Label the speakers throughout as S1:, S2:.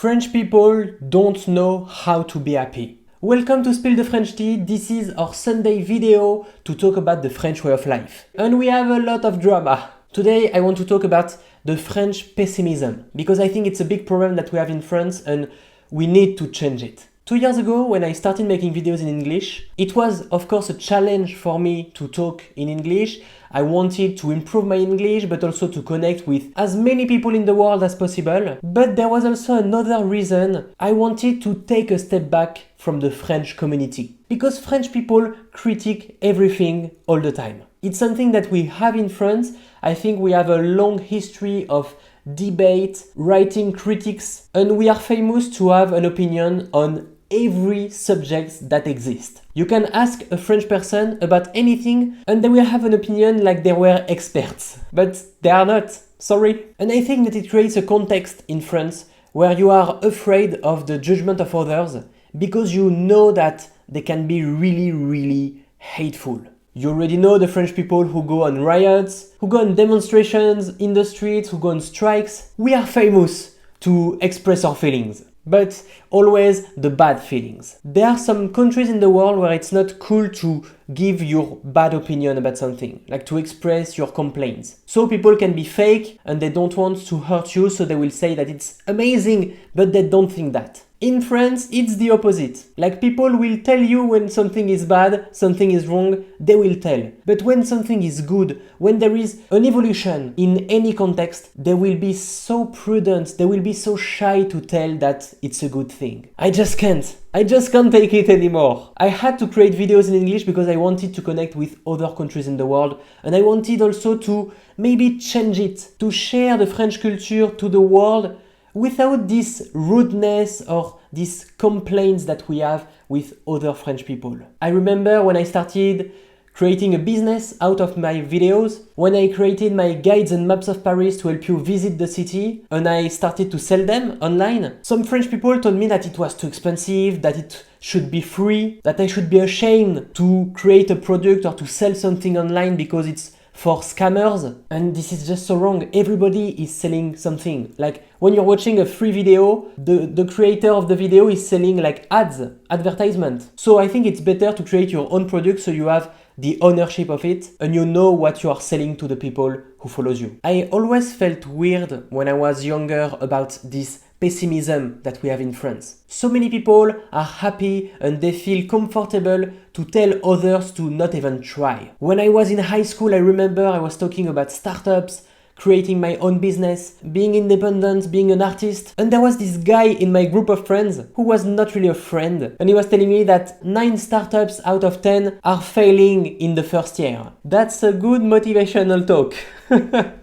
S1: French people don't know how to be happy. Welcome to Spill the French Tea. This is our Sunday video to talk about the French way of life. And we have a lot of drama. Today I want to talk about the French pessimism because I think it's a big problem that we have in France and we need to change it. 2 years ago, when I started making videos in English, it was of course a challenge for me to talk in English. I wanted to improve my English, but also to connect with as many people in the world as possible. But there was also another reason. I wanted to take a step back from the French community. Because French people critique everything all the time. It's something that we have in France. I think we have a long history of debate, writing critics, and we are famous to have an opinion on every subject that exists. You can ask a French person about anything and they will have an opinion like they were experts. But they are not, sorry. And I think that it creates a context in France where you are afraid of the judgment of others because you know that they can be really hateful. You already know the French people who go on riots, who go on demonstrations in the streets, who go on strikes. We are famous to express our feelings. But always the bad feelings. There are some countries in the world where it's not cool to give your bad opinion about something, like to express your complaints. So people can be fake and they don't want to hurt you, so they will say that it's amazing, but they don't think that. In France, it's the opposite. Like people will tell you when something is bad, something is wrong, they will tell. But when something is good, when there is an evolution in any context, they will be so prudent, they will be so shy to tell that it's a good thing. I just can't take it anymore. I had to create videos in English because I wanted to connect with other countries in the world, and I wanted also to maybe change it, to share the French culture to the world without this rudeness or these complaints that we have with other French people. I remember when I started creating a business out of my videos, when I created my guides and maps of Paris to help you visit the city, and I started to sell them online, some French people told me that it was too expensive, that it should be free, that I should be ashamed to create a product or to sell something online because it's for scammers. And this is just so wrong. Everybody is selling something. Like when you're watching a free video, the creator of the video is selling like advertisement. So I think it's better to create your own product so you have the ownership of it and you know what you are selling to the people who follows you. I always felt weird when I was younger about this pessimism that we have in France. So many people are happy and they feel comfortable to tell others to not even try. When I was in high school, I remember I was talking about startups, creating my own business, being independent, being an artist. And there was this guy in my group of friends who was not really a friend. And he was telling me that 9 startups out of 10 are failing in the first year. That's a good motivational talk.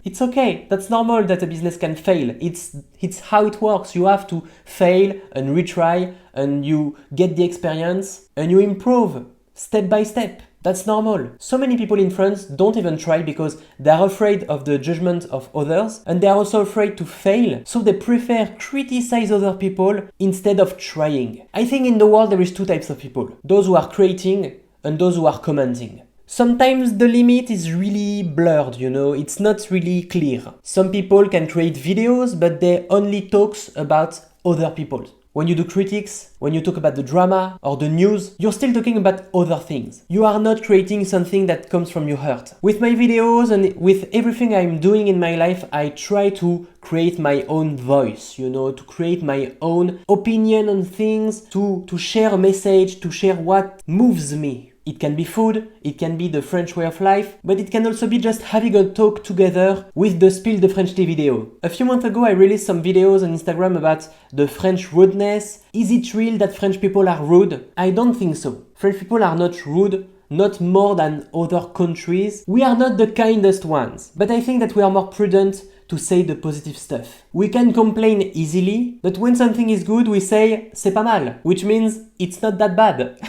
S1: It's okay. That's normal that a business can fail. It's how it works. You have to fail and retry and you get the experience and you improve step by step. That's normal. So many people in France don't even try because they're afraid of the judgment of others and they're also afraid to fail. So they prefer criticize other people instead of trying. I think in the world there is 2 types of people. Those who are creating and those who are commenting. Sometimes the limit is really blurred, it's not really clear. Some people can create videos but they only talk about other people. When you do critics, when you talk about the drama or the news, you're still talking about other things. You are not creating something that comes from your heart. With my videos and with everything I'm doing in my life, I try to create my own voice, to create my own opinion on things, to share a message, to share what moves me. It can be food, it can be the French way of life, but it can also be just having a talk together with the Spill the French Tea video. A few months ago I released some videos on Instagram about the French rudeness. Is it real that French people are rude? I don't think so. French people are not rude, not more than other countries. We are not the kindest ones, but I think that we are more prudent to say the positive stuff. We can complain easily, but when something is good we say c'est pas mal, which means it's not that bad.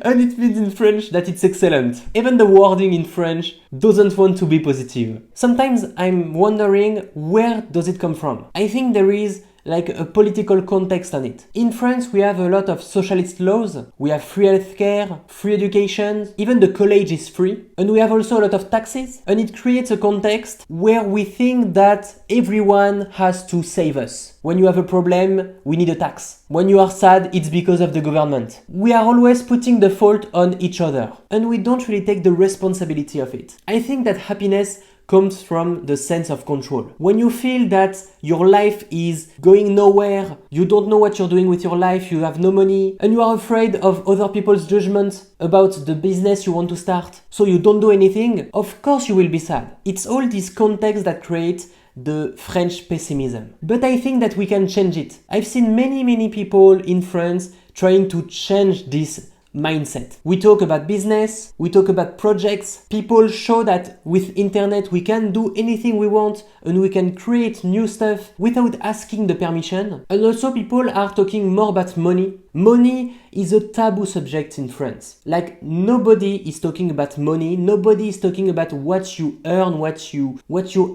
S1: And it means in French that it's excellent. Even the wording in French doesn't want to be positive. Sometimes I'm wondering where does it come from? I think there is like a political context on it. In France, we have a lot of socialist laws. We have free healthcare, free education, even the college is free. And we have also a lot of taxes. And it creates a context where we think that everyone has to save us. When you have a problem, we need a tax. When you are sad, it's because of the government. We are always putting the fault on each other. And we don't really take the responsibility of it. I think that happiness comes from the sense of control. When you feel that your life is going nowhere, you don't know what you're doing with your life, you have no money, and you are afraid of other people's judgment about the business you want to start, so you don't do anything, of course you will be sad. It's all this context that creates the French pessimism. But I think that we can change it. I've seen many people in France trying to change this mindset. We talk about business, we talk about projects. People show that with internet we can do anything we want and we can create new stuff without asking the permission. And also people are talking more about money. Money is a taboo subject in France. Like nobody is talking about money, nobody is talking about what you earn, what you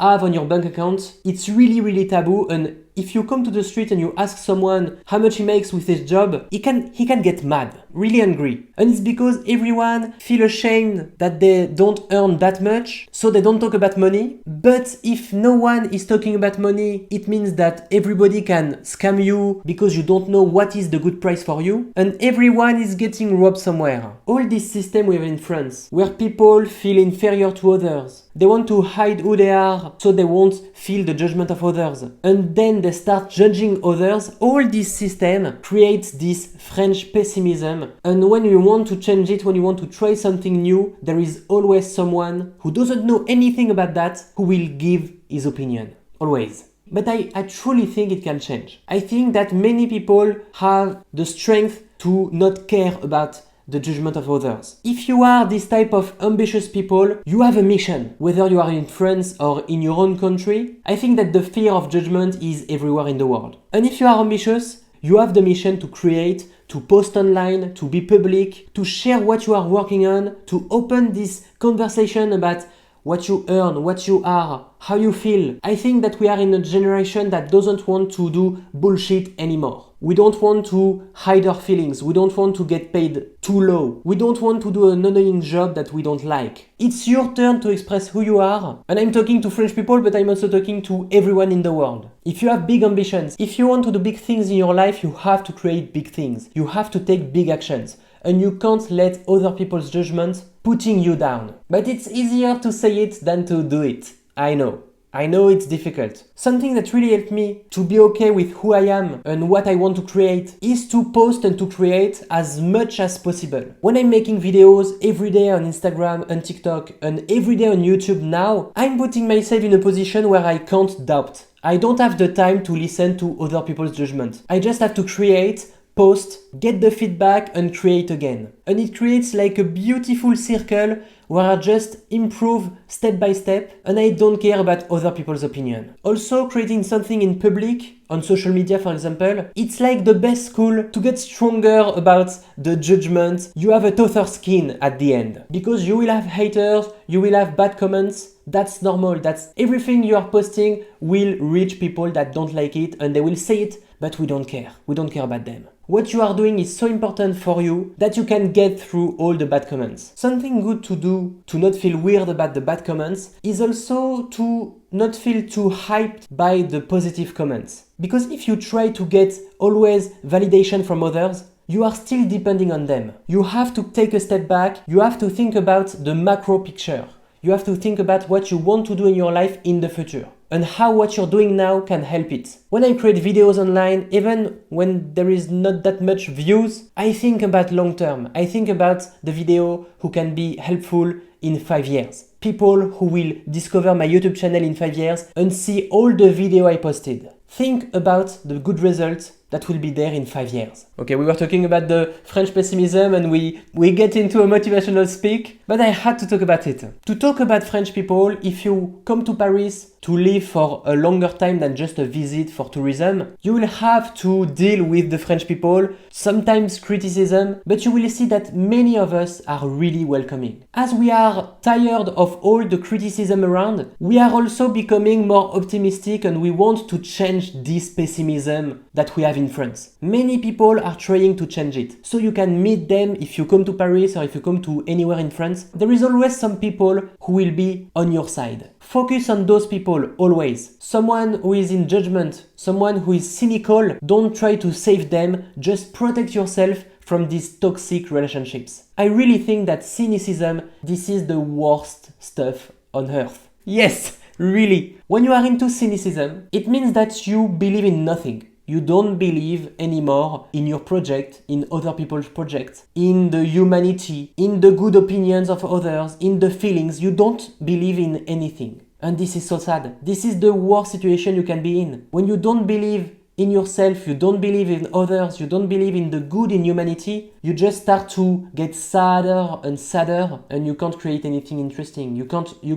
S1: have on your bank account. It's really taboo, and if you come to the street and you ask someone how much he makes with his job, he can get mad, really angry. And it's because everyone feel ashamed that they don't earn that much, so they don't talk about money. But if no one is talking about money, it means that everybody can scam you because you don't know what is the good price for you, and everyone is getting robbed somewhere. All this system we have in France, where people feel inferior to others, they want to hide who they are so they won't feel the judgment of others, and then they start judging others. All this system creates this French pessimism, and when you want to change it, when you want to try something new, there is always someone who doesn't know anything about that who will give his opinion. Always. But I truly think it can change. I think that many people have the strength to not care about the judgment of others. If you are this type of ambitious people, you have a mission. Whether you are in France or in your own country, I think that the fear of judgment is everywhere in the world. And if you are ambitious, you have the mission to create, to post online, to be public, to share what you are working on, to open this conversation about what you earn, what you are, how you feel. I think that we are in a generation that doesn't want to do bullshit anymore. We don't want to hide our feelings. We don't want to get paid too low. We don't want to do an annoying job that we don't like. It's your turn to express who you are. And I'm talking to French people, but I'm also talking to everyone in the world. If you have big ambitions, if you want to do big things in your life, you have to create big things. You have to take big actions. And you can't let other people's judgments putting you down. But it's easier to say it than to do it. I know it's difficult. Something that really helped me to be okay with who I am and what I want to create is to post and to create as much as possible. When I'm making videos every day on Instagram and TikTok and every day on YouTube now, I'm putting myself in a position where I can't doubt. I don't have the time to listen to other people's judgment. I just have to create, post, get the feedback and create again. And it creates like a beautiful circle where I just improve step by step and I don't care about other people's opinion. Also, creating something in public, on social media for example, it's like the best school to get stronger about the judgment. You have a tougher skin at the end because you will have haters, you will have bad comments. That's normal. That's everything you are posting will reach people that don't like it and they will say it, but we don't care. We don't care about them. What you are doing is so important for you that you can get through all the bad comments. Something good to do to not feel weird about the bad comments is also to not feel too hyped by the positive comments. Because if you try to get always validation from others, you are still depending on them. You have to take a step back. You have to think about the macro picture. You have to think about what you want to do in your life in the future and how what you're doing now can help it. When I create videos online, even when there is not that much views, I think about long term. I think about the video who can be helpful in 5 years. People who will discover my YouTube channel in 5 years and see all the video I posted. Think about the good results that will be there in 5 years. Okay, we were talking about the French pessimism and we get into a motivational speak, but I had to talk about it. To talk about French people, if you come to Paris to live for a longer time than just a visit for tourism, you will have to deal with the French people, sometimes criticism, but you will see that many of us are really welcoming. As we are tired of all the criticism around, we are also becoming more optimistic and we want to change this pessimism that we have in France. Many people are trying to change it. So you can meet them if you come to Paris or if you come to anywhere in France. There is always some people who will be on your side. Focus on those people always. Someone who is in judgment, someone who is cynical, don't try to save them, just protect yourself from these toxic relationships. I really think that cynicism, this is the worst stuff on earth. Yes, really. When you are into cynicism, it means that you believe in nothing. You don't believe anymore in your project, in other people's projects, in the humanity, in the good opinions of others, in the feelings. You don't believe in anything. And this is so sad. This is the worst situation you can be in. When you don't believe in yourself, you don't believe in others, you don't believe in the good in humanity, you just start to get sadder and sadder and you can't create anything interesting. You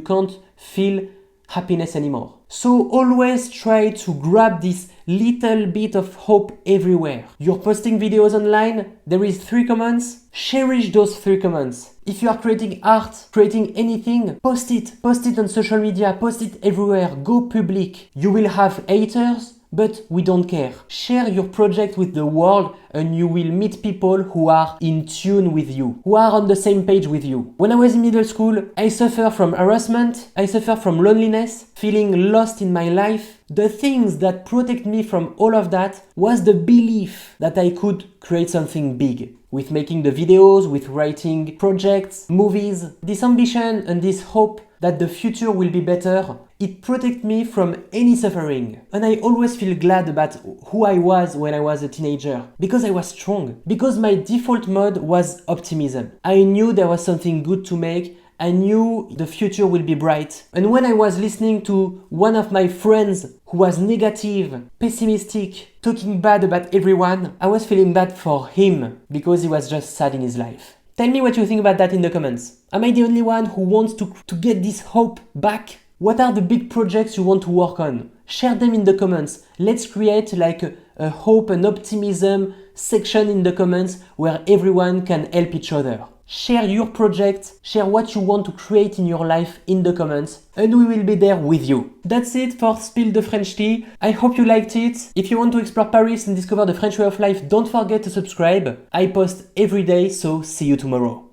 S1: can't feel happiness anymore. So always try to grab this little bit of hope everywhere. You're posting videos online, there is 3 comments, cherish those 3 comments. If you are creating art, creating anything, post it on social media, post it everywhere, go public. You will have haters, but we don't care. Share your project with the world and you will meet people who are in tune with you, who are on the same page with you. When I was in middle school, I suffered from harassment, I suffered from loneliness, feeling lost in my life. The things that protect me from all of that was the belief that I could create something big. With making the videos, with writing projects, movies, this ambition and this hope that the future will be better, it protects me from any suffering. And I always feel glad about who I was when I was a teenager. Because I was strong. Because my default mode was optimism. I knew there was something good to make. I knew the future will be bright. And when I was listening to one of my friends who was negative, pessimistic, talking bad about everyone, I was feeling bad for him because he was just sad in his life. Tell me what you think about that in the comments. Am I the only one who wants to get this hope back? What are the big projects you want to work on? Share them in the comments. Let's create like a hope and optimism section in the comments where everyone can help each other. Share your project, share what you want to create in your life in the comments, and we will be there with you. That's it for Spill the French Tea. I hope you liked it. If you want to explore Paris and discover the French way of life, don't forget to subscribe. I post every day, so see you tomorrow.